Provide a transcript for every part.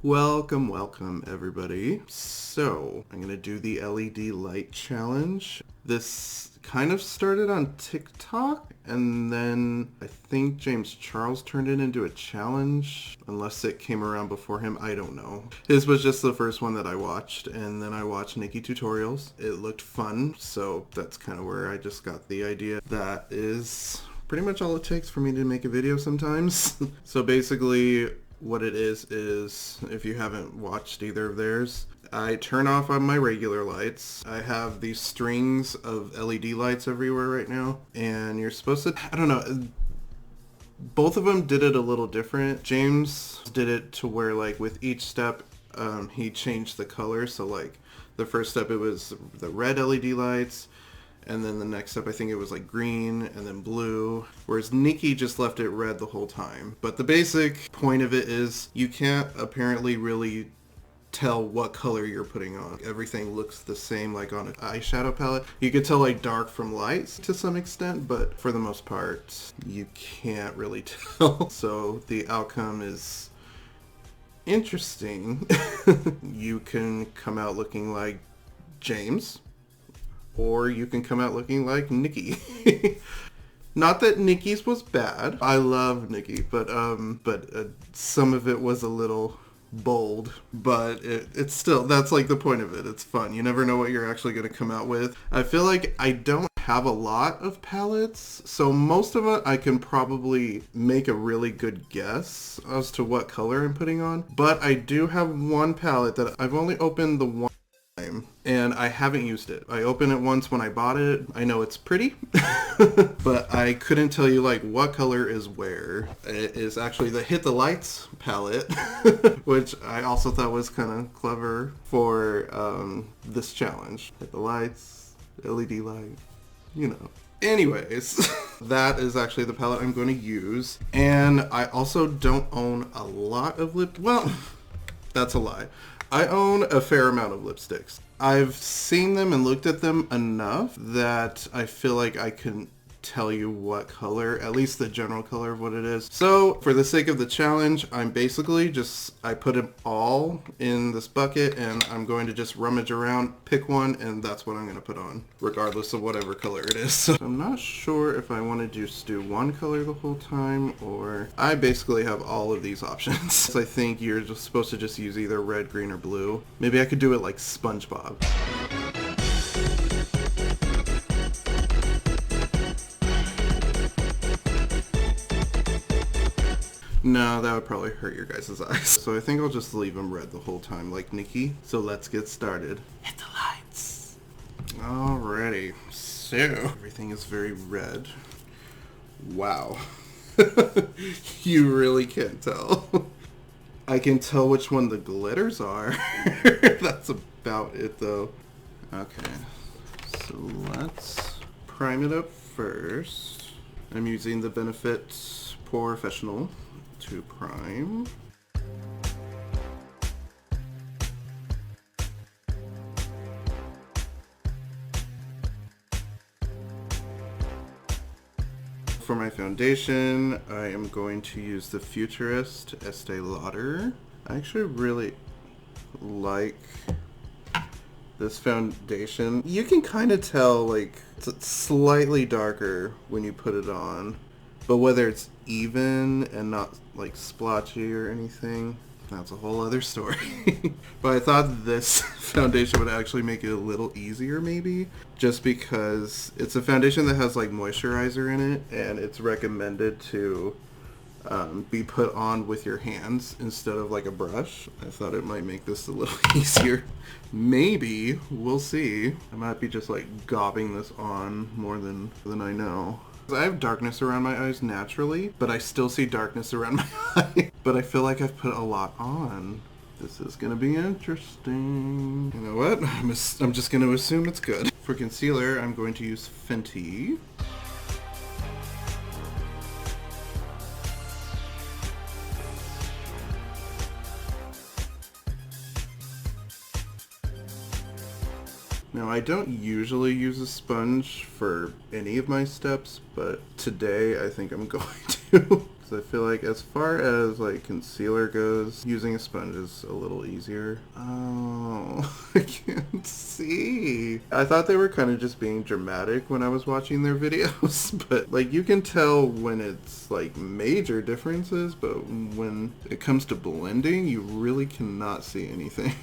Welcome everybody. So, I'm gonna do the LED light challenge. This kind of started on TikTok, and then I think James Charles turned it into a challenge, unless it came around before him, I don't know. His was just the first one that I watched, and then I watched Nikki tutorials. It looked fun, so that's kind of where I just got the idea. That is pretty much all it takes for me to make a video sometimes. So basically, what it is, if you haven't watched either of theirs, I turn off on my regular lights. I have these strings of LED lights everywhere right now, and you're supposed to, I don't know, both of them did it a little different. James did it to where, like, with each step, he changed the color. So, like, the first step, it was the red LED lights, and then the next step, I think it was like green and then blue, whereas Nikki just left it red the whole time. But the basic point of it is you can't apparently really tell what color you're putting on. Everything looks the same, like on an eyeshadow palette. You could tell like dark from lights to some extent, but for the most part, you can't really tell. So the outcome is interesting. You can come out looking like James, or you can come out looking like Nikki. Not that Nikki's was bad. I love Nikki, but some of it was a little bold. But it's still, that's like the point of it. It's fun. You never know what you're actually going to come out with. I feel like I don't have a lot of palettes, so most of it I can probably make a really good guess as to what color I'm putting on. But I do have one palette that I've only opened the one time, and I haven't used it. I opened it once when I bought it. I know it's pretty, but I couldn't tell you like what color is where. It is actually the Hit the Lights palette, which I also thought was kind of clever for this challenge. Hit the lights, LED light, you know. Anyways, that is actually the palette I'm going to use. And I also don't own a lot of well, that's a lie. I own a fair amount of lipsticks. I've seen them and looked at them enough that I feel like I can tell you what color, at least the general color of what it is. So for the sake of the challenge, I'm basically I put them all in this bucket, and I'm going to just rummage around, pick one, and that's what I'm going to put on, regardless of whatever color it is. So I'm not sure if I want to just do one color the whole time, or I basically have all of these options. So I think you're just supposed to just use either red, green, or blue. Maybe I could do it like SpongeBob. No, that would probably hurt your guys' eyes. So I think I'll just leave them red the whole time, like Nikki. So let's get started. Hit the lights. Alrighty. So everything is very red. Wow. You really can't tell. I can tell which one the glitters are. That's about it though. Okay. So let's prime it up first. I'm using the Benefit Professional to prime. For my foundation, I am going to use the Futurist Estee Lauder. I actually really like this foundation. You can kind of tell, like, it's slightly darker when you put it on, but whether it's even and not like splotchy or anything, that's a whole other story. But I thought this foundation would actually make it a little easier, maybe, just because it's a foundation that has like moisturizer in it, and it's recommended to be put on with your hands instead of like a brush. I thought it might make this a little easier. Maybe, we'll see. I might be just like gobbing this on more than I know. I have darkness around my eyes naturally, but I still see darkness around my eye. But I feel like I've put a lot on. This is gonna be interesting. You know what? I'm just gonna assume it's good. For concealer, I'm going to use Fenty. Now, I don't usually use a sponge for any of my steps, but today I think I'm going to. So I feel like as far as like concealer goes, using a sponge is a little easier. Oh, I can't see. I thought they were kind of just being dramatic when I was watching their videos, but like you can tell when it's like major differences, but when it comes to blending, you really cannot see anything.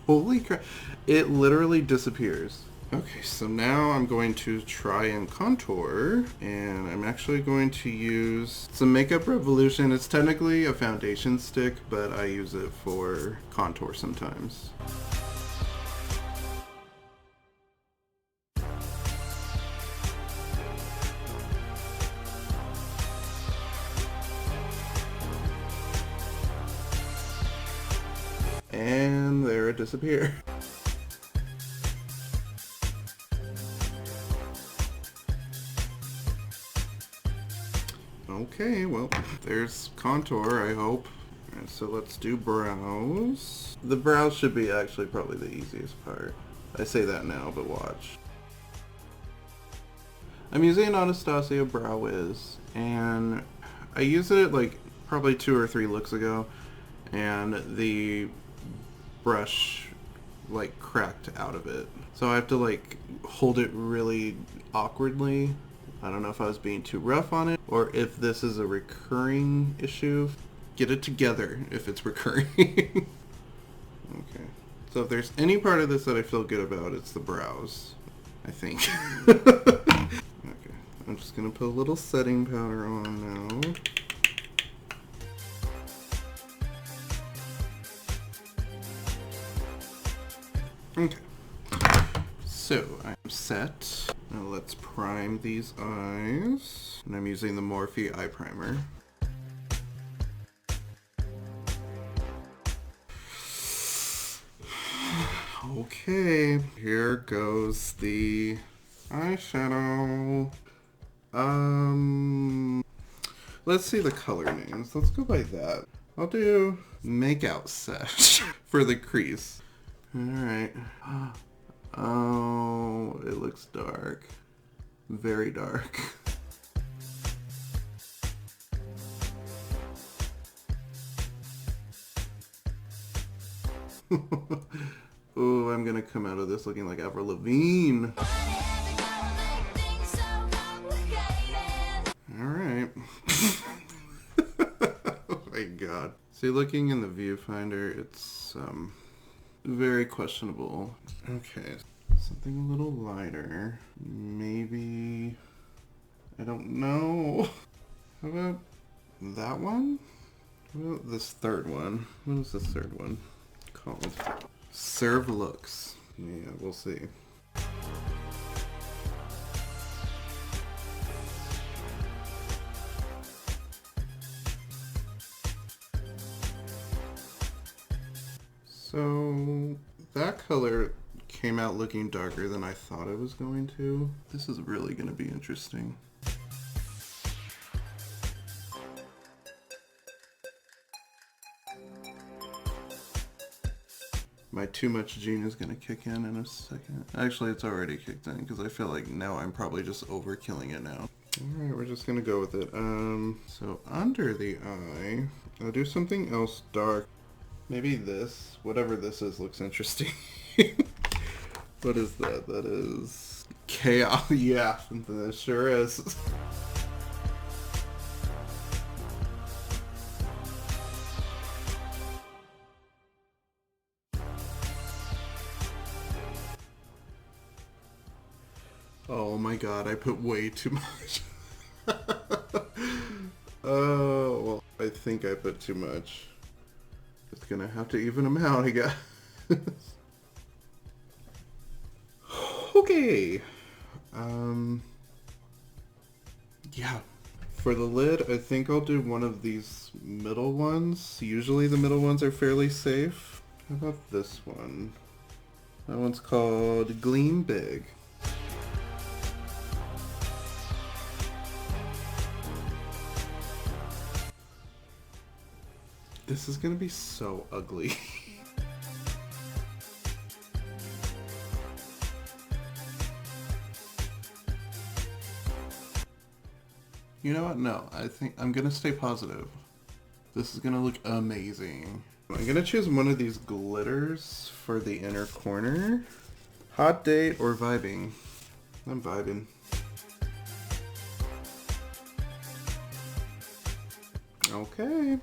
Holy crap. It literally disappears. Okay, so now I'm going to try and contour, and I'm actually going to use some Makeup Revolution. It's technically a foundation stick, but I use it for contour sometimes. And there it disappeared. Okay, well, there's contour, I hope. Alright, so let's do brows. The brows should be actually probably the easiest part. I say that now, but watch. I'm using an Anastasia Brow Wiz, and I used it like probably 2 or 3 looks ago, and the brush like cracked out of it. So I have to like hold it really awkwardly. I don't know if I was being too rough on it or if this is a recurring issue. Get it together if it's recurring. Okay. So if there's any part of this that I feel good about, it's the brows, I think. Okay. I'm just going to put a little setting powder on now. Okay. So I'm set. Now let's prime these eyes. And I'm using the Morphe eye primer. Okay, here goes the eyeshadow. Let's see the color names. Let's go by that. I'll do Makeout Sesh for the crease. Alright. Oh, it looks dark. Very dark. Ooh, I'm gonna come out of this looking like Avril Lavigne. Alright. Oh my god. See, looking in the viewfinder, it's very questionable. Okay, something a little lighter. Maybe, I don't know. How about that one? What about this third one? What is this third one called? Serve Looks. Yeah, we'll see. So that color came out looking darker than I thought it was going to. This is really going to be interesting. My too much gene is going to kick in a second. Actually, it's already kicked in because I feel like now I'm probably just overkilling it now. Alright, we're just going to go with it. So under the eye, I'll do something else dark. Maybe this, whatever this is, looks interesting. What is that? That is chaos. Yeah, that sure is. Oh my god, I put way too much. Oh, well, I think I put too much. It's gonna have to even them out, I guess. Okay. Yeah. For the lid, I think I'll do one of these middle ones. Usually the middle ones are fairly safe. How about this one? That one's called Gleam Big. This is gonna be so ugly. You know what? No, I think I'm gonna stay positive. This is gonna look amazing. I'm gonna choose one of these glitters for the inner corner. Hot date or vibing? I'm vibing. Okay.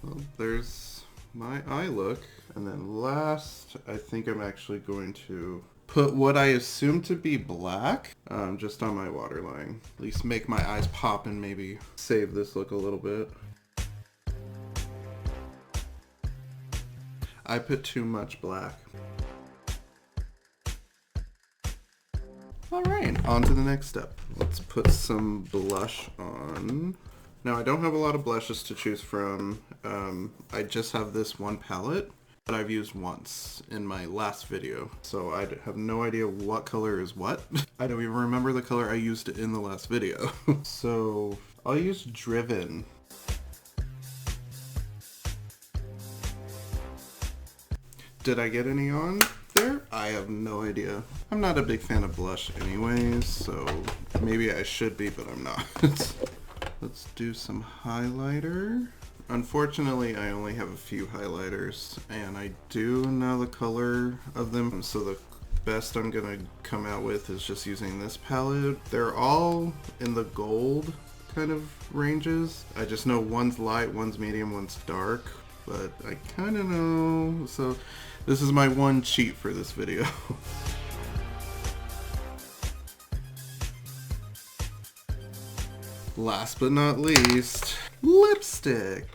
Well, there's my eye look. And then last, I think I'm actually going to put what I assume to be black just on my waterline. At least make my eyes pop and maybe save this look a little bit. I put too much black. Alright, on to the next step. Let's put some blush on. Now I don't have a lot of blushes to choose from. I just have this one palette that I've used once in my last video. So I have no idea what color is what. I don't even remember the color I used in the last video. So I'll use Driven. Did I get any on there? I have no idea. I'm not a big fan of blush anyways, so maybe I should be, but I'm not. Let's do some highlighter. Unfortunately, I only have a few highlighters, and I do know the color of them, so the best I'm gonna come out with is just using this palette. They're all in the gold kind of ranges. I just know one's light, one's medium, one's dark, but I kind of know, so this is my one cheat for this video. Last but not least, lipstick.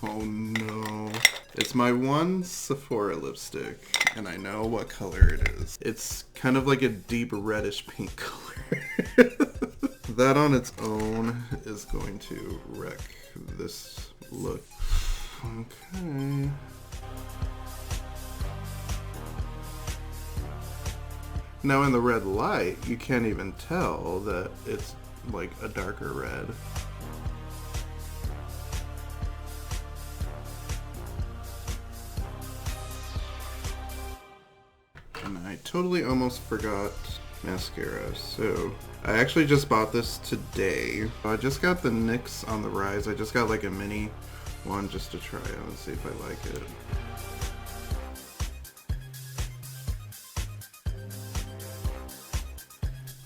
Oh no. It's my one Sephora lipstick, and I know what color it is. It's kind of like a deep reddish pink color. That on its own is going to wreck this look. Okay. Now in the red light, you can't even tell that it's like a darker red. And I totally almost forgot mascara, so I actually just bought this today. I just got the NYX on the Rise. I just got like a mini one just to try out and see if I like it.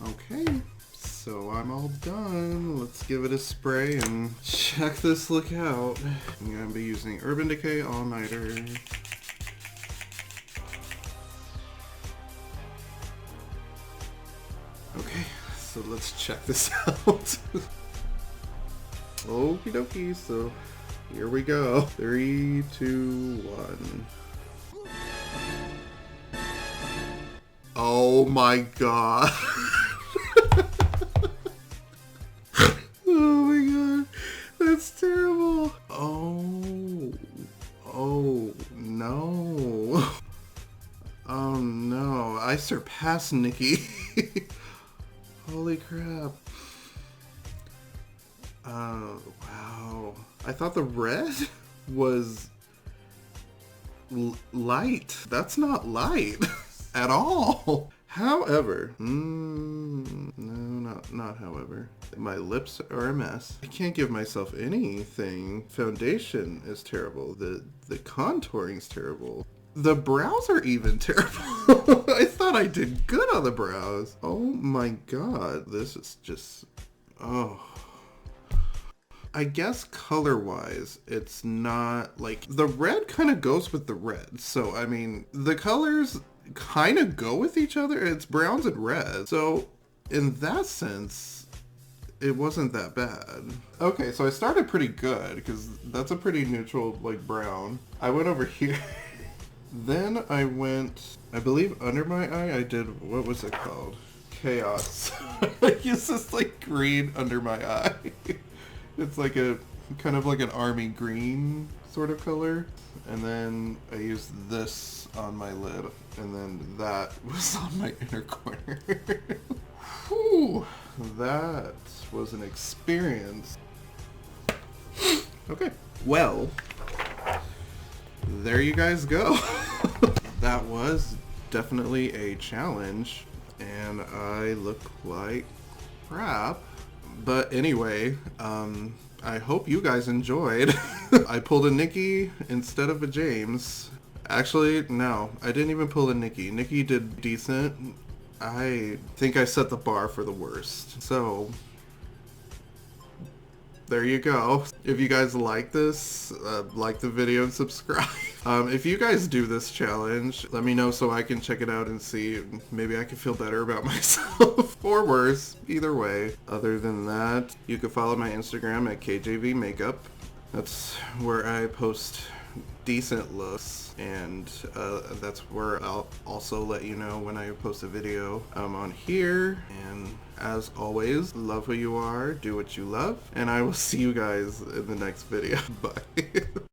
Okay, so I'm all done. Let's give it a spray and check this look out. I'm gonna be using Urban Decay All Nighter. Okay, so let's check this out. Okie dokie, so here we go. 3, 2, 1. Oh my god. Oh my god. That's terrible. Oh. Oh no. Oh no. I surpassed Nikki. Holy crap. Wow. I thought the red was light. That's not light at all. However, no, not however. My lips are a mess. I can't give myself anything. Foundation is terrible. The contouring's terrible. The brows are even terrible. I thought I did good on the brows. Oh my god. This is just... oh. I guess color-wise, it's not like... the red kind of goes with the red. So, I mean, the colors kind of go with each other. It's browns and reds. So, in that sense, it wasn't that bad. Okay, so I started pretty good because that's a pretty neutral, like, brown. I went over here. Then I went, I believe under my eye, I did, what was it called? Chaos. I used this, like, green under my eye. It's like a, kind of like an army green sort of color. And then I used this on my lid. And then that was on my inner corner. Whew, that was an experience. Okay, well, there you guys go. That was definitely a challenge, and I look like crap. But anyway, I hope you guys enjoyed. I pulled a Nikki instead of a James. Actually, no, I didn't even pull a Nikki. Nikki did decent. I think I set the bar for the worst. So, there you go. If you guys like this, like the video and subscribe. If you guys do this challenge, let me know so I can check it out and see. Maybe I can feel better about myself. Or worse. Either way. Other than that, you can follow my Instagram at KJVMakeup. That's where I post decent looks, and that's where I'll also let you know when I post a video on here. And as always, love who you are, do what you love, and I will see you guys in the next video. Bye.